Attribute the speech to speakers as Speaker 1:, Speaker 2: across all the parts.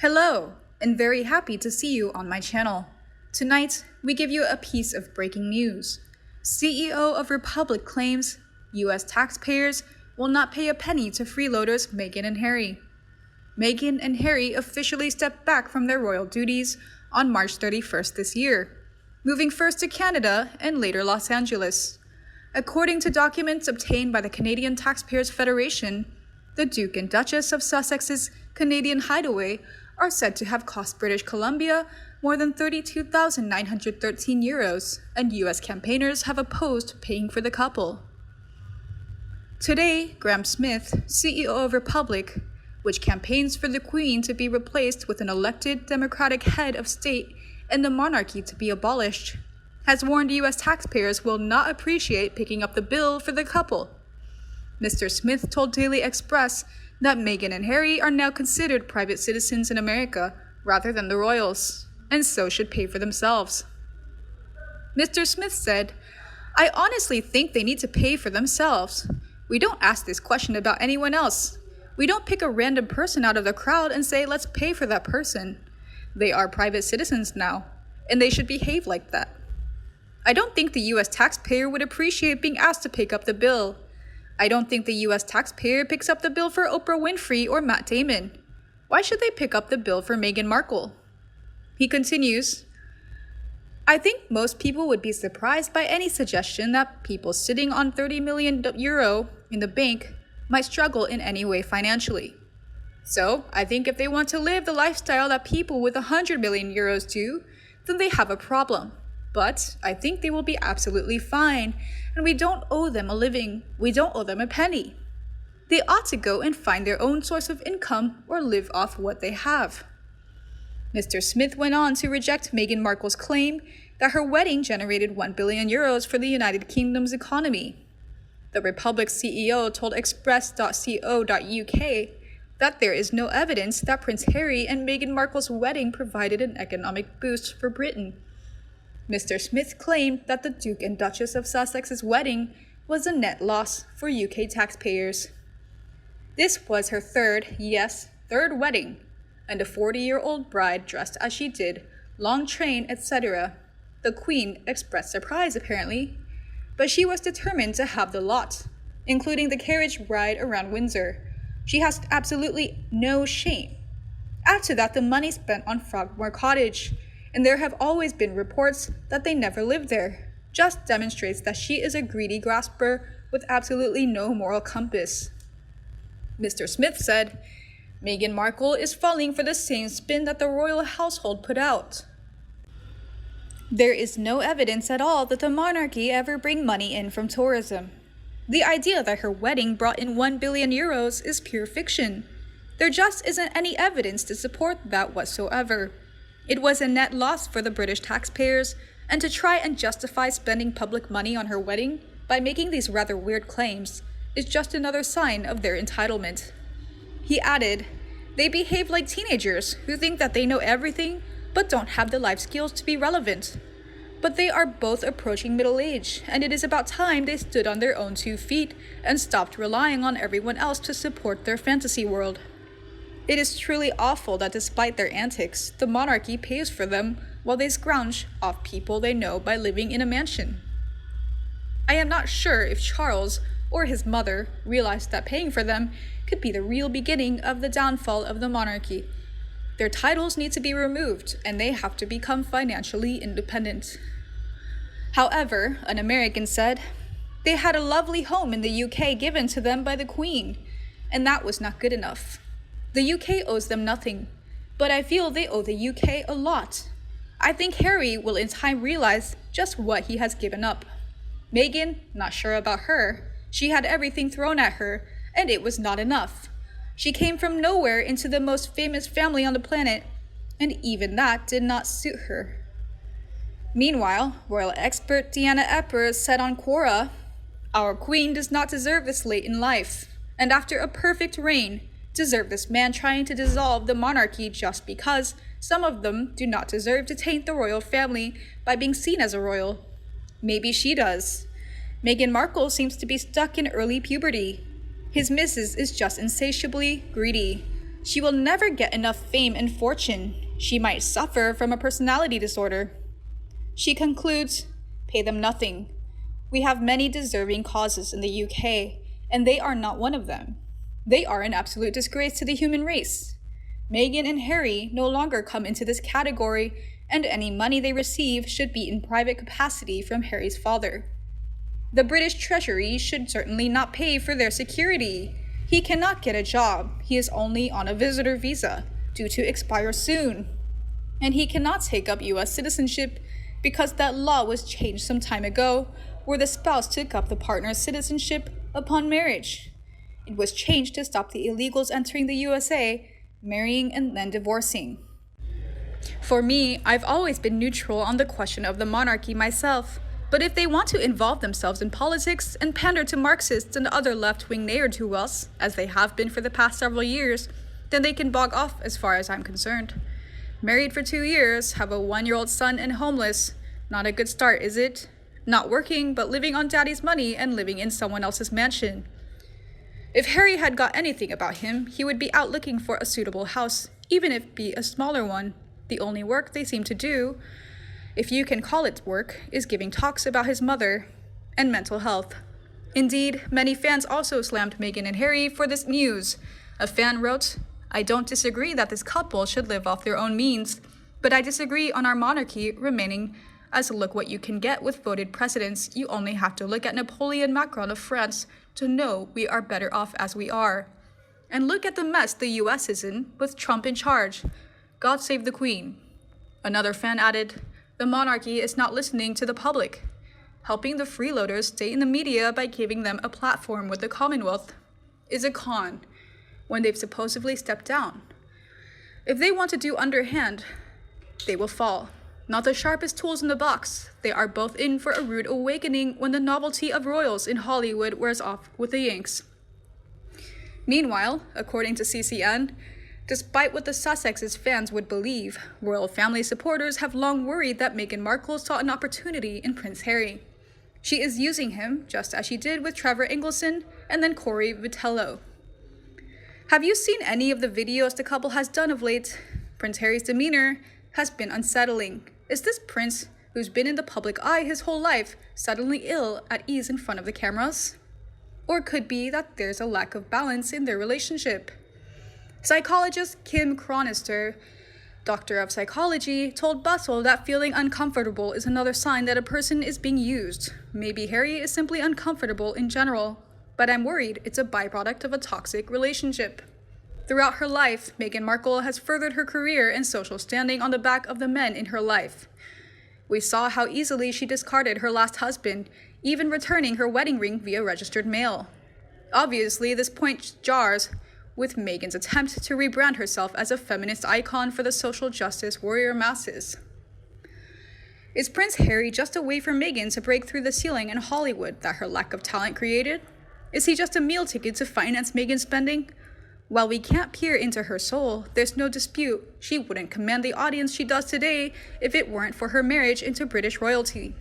Speaker 1: Hello, and very happy to see you on my channel. Tonight, we give you a piece of breaking news. CEO of Republic claims US taxpayers will not pay a penny to freeloaders Meghan and Harry. Meghan and Harry officially stepped back from their royal duties on March 31st this year, moving first to Canada and later Los Angeles. According to documents obtained by the Canadian Taxpayers Federation, the Duke and Duchess of Sussex's Canadian hideaway are said to have cost British Columbia more than €32,913, and US campaigners have opposed paying for the couple. Today, Graham Smith, CEO of Republic, which campaigns for the Queen to be replaced with an elected Democratic head of state and the monarchy to be abolished, has warned US taxpayers will not appreciate picking up the bill for the couple. Mr. Smith told Daily Express that Meghan and Harry are now considered private citizens in America rather than the royals, and so should pay for themselves. Mr. Smith said, "I honestly think they need to pay for themselves. We don't ask this question about anyone else. We don't pick a random person out of the crowd and say, let's pay for that person. They are private citizens now, and they should behave like that. I don't think the US taxpayer would appreciate being asked to pick up the bill. I don't think the US taxpayer picks up the bill for Oprah Winfrey or Matt Damon. Why should they pick up the bill for Meghan Markle?" He continues, "I think most people would be surprised by any suggestion that people sitting on €30 million in the bank might struggle in any way financially. So I think if they want to live the lifestyle that people with €100 million do, then they have a problem. But I think they will be absolutely fine, and we don't owe them a living. We don't owe them a penny. They ought to go and find their own source of income or live off what they have." Mr. Smith went on to reject Meghan Markle's claim that her wedding generated €1 billion for the United Kingdom's economy. The Republic's CEO told Express.co.uk that there is no evidence that Prince Harry and Meghan Markle's wedding provided an economic boost for Britain. Mr. Smith claimed that the Duke and Duchess of Sussex's wedding was a net loss for UK taxpayers. This was her third wedding, and a 40-year-old bride dressed as she did, long train, etc. The Queen expressed surprise, apparently, but she was determined to have the lot, including the carriage ride around Windsor. She has absolutely no shame. Add to that the money spent on Frogmore Cottage, and there have always been reports that they never lived there. Just demonstrates that she is a greedy grasper with absolutely no moral compass. Mr. Smith said, "Meghan Markle is falling for the same spin that the royal household put out. There is no evidence at all that the monarchy ever bring money in from tourism. The idea that her wedding brought in €1 billion is pure fiction. There just isn't any evidence to support that whatsoever. It was a net loss for the British taxpayers, and to try and justify spending public money on her wedding by making these rather weird claims is just another sign of their entitlement." He added, "They behave like teenagers who think that they know everything but don't have the life skills to be relevant. But they are both approaching middle age, and it is about time they stood on their own 2 feet and stopped relying on everyone else to support their fantasy world. It is truly awful that despite their antics, the monarchy pays for them while they scrounge off people they know by living in a mansion. I am not sure if Charles or his mother realized that paying for them could be the real beginning of the downfall of the monarchy. Their titles need to be removed, and they have to become financially independent." However, an American said, "They had a lovely home in the UK given to them by the Queen, and that was not good enough. The UK owes them nothing, but I feel they owe the UK a lot. I think Harry will in time realize just what he has given up. Meghan, not sure about her. She had everything thrown at her, and it was not enough. She came from nowhere into the most famous family on the planet, and even that did not suit her." Meanwhile, royal expert Deanna Epper said on Quora, "Our Queen does not deserve this late in life, and after a perfect reign, deserve this man trying to dissolve the monarchy just because some of them do not deserve to taint the royal family by being seen as a royal. Maybe she does. Meghan Markle seems to be stuck in early puberty. His missus is just insatiably greedy. She will never get enough fame and fortune. She might suffer from a personality disorder. She concludes, "Pay them nothing. We have many deserving causes in the UK, and they are not one of them. They are an absolute disgrace to the human race. Meghan and Harry no longer come into this category, and any money they receive should be in private capacity from Harry's father. The British Treasury should certainly not pay for their security. He cannot get a job. He is only on a visitor visa, due to expire soon. And he cannot take up US citizenship because that law was changed some time ago, where the spouse took up the partner's citizenship upon marriage. It was changed to stop the illegals entering the USA, marrying and then divorcing. For me, I've always been neutral on the question of the monarchy myself. But if they want to involve themselves in politics and pander to Marxists and other left-wing ne'er-do-wells, as they have been for the past several years, then they can bog off as far as I'm concerned. Married for 2 years, have a 1-year-old son and homeless. Not a good start, is it? Not working, but living on daddy's money and living in someone else's mansion. If Harry had got anything about him, he would be out looking for a suitable house, even if it be a smaller one. The only work they seem to do, if you can call it work, is giving talks about his mother and mental health. Indeed, many fans also slammed Meghan and Harry for this news. A fan wrote, "I don't disagree that this couple should live off their own means, but I disagree on our monarchy remaining as look what you can get with voted presidents. You only have to look at Napoleon Macron of France to know we are better off as we are. And look at the mess the US is in with Trump in charge. God save the Queen." Another fan added, "The monarchy is not listening to the public, helping the freeloaders stay in the media by giving them a platform with the Commonwealth is a con when they've supposedly stepped down. If they want to do underhand, they will fall. Not the sharpest tools in the box. They are both in for a rude awakening when the novelty of royals in Hollywood wears off with the Yanks." Meanwhile, according to CCN, despite what the Sussex's fans would believe, royal family supporters have long worried that Meghan Markle saw an opportunity in Prince Harry. She is using him, just as she did with Trevor Engelson and then Corey Vitello. Have you seen any of the videos the couple has done of late? Prince Harry's demeanor has been unsettling. Is this prince, who's been in the public eye his whole life, suddenly ill at ease in front of the cameras? Or could be that there's a lack of balance in their relationship. Psychologist Kim Cronister, doctor of psychology, told Bustle that feeling uncomfortable is another sign that a person is being used. Maybe Harry is simply uncomfortable in general, but I'm worried it's a byproduct of a toxic relationship. Throughout her life, Meghan Markle has furthered her career and social standing on the back of the men in her life. We saw how easily she discarded her last husband, even returning her wedding ring via registered mail. Obviously, this point jars with Meghan's attempt to rebrand herself as a feminist icon for the social justice warrior masses. Is Prince Harry just a way for Meghan to break through the ceiling in Hollywood that her lack of talent created? Is he just a meal ticket to finance Meghan's spending? While we can't peer into her soul, there's no dispute she wouldn't command the audience she does today if it weren't for her marriage into British royalty.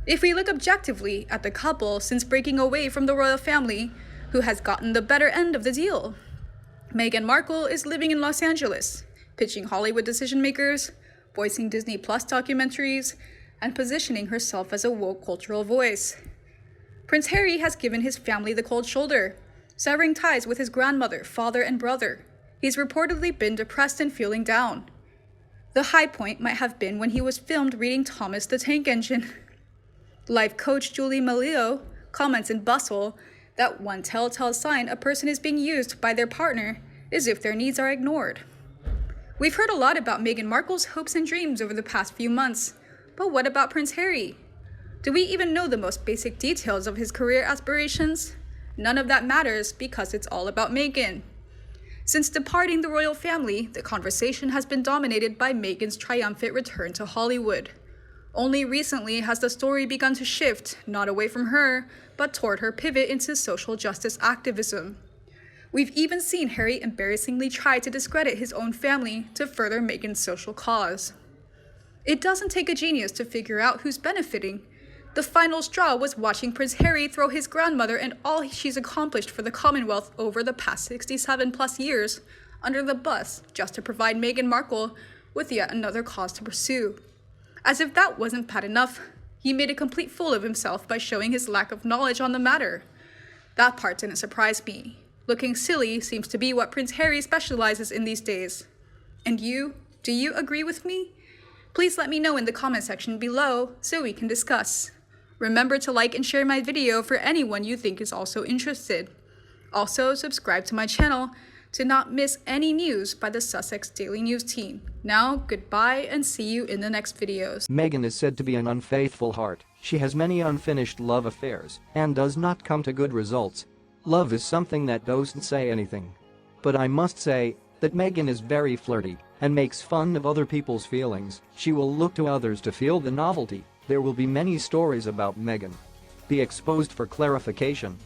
Speaker 1: If we look objectively at the couple since breaking away from the royal family, who has gotten the better end of the deal? Meghan Markle is living in Los Angeles, pitching Hollywood decision makers, voicing Disney Plus documentaries, and positioning herself as a woke cultural voice. Prince Harry has given his family the cold shoulder, severing ties with his grandmother, father, and brother. He's reportedly been depressed and feeling down. The high point might have been when he was filmed reading Thomas the Tank Engine. Life coach Julie Malio comments in Bustle that one telltale sign a person is being used by their partner is if their needs are ignored. We've heard a lot about Meghan Markle's hopes and dreams over the past few months, but what about Prince Harry? Do we even know the most basic details of his career aspirations? None of that matters because it's all about Meghan. Since departing the royal family, the conversation has been dominated by Meghan's triumphant return to Hollywood. Only recently has the story begun to shift, not away from her, but toward her pivot into social justice activism. We've even seen Harry embarrassingly try to discredit his own family to further Meghan's social cause. It doesn't take a genius to figure out who's benefiting. The final straw was watching Prince Harry throw his grandmother and all she's accomplished for the Commonwealth over the past 67 plus years under the bus just to provide Meghan Markle with yet another cause to pursue. As if that wasn't bad enough, he made a complete fool of himself by showing his lack of knowledge on the matter. That part didn't surprise me. Looking silly seems to be what Prince Harry specializes in these days. And you? Do you agree with me? Please let me know in the comment section below so we can discuss. Remember to like and share my video for anyone you think is also interested. Also, subscribe to my channel to not miss any news by the Sussex Daily News team. Now, goodbye and see you in the next videos.
Speaker 2: Meghan is said to be an unfaithful heart. She has many unfinished love affairs and does not come to good results. Love is something that doesn't say anything. But I must say that Meghan is very flirty and makes fun of other people's feelings. She will look to others to feel the novelty. There will be many stories about Meghan. Be exposed for clarification.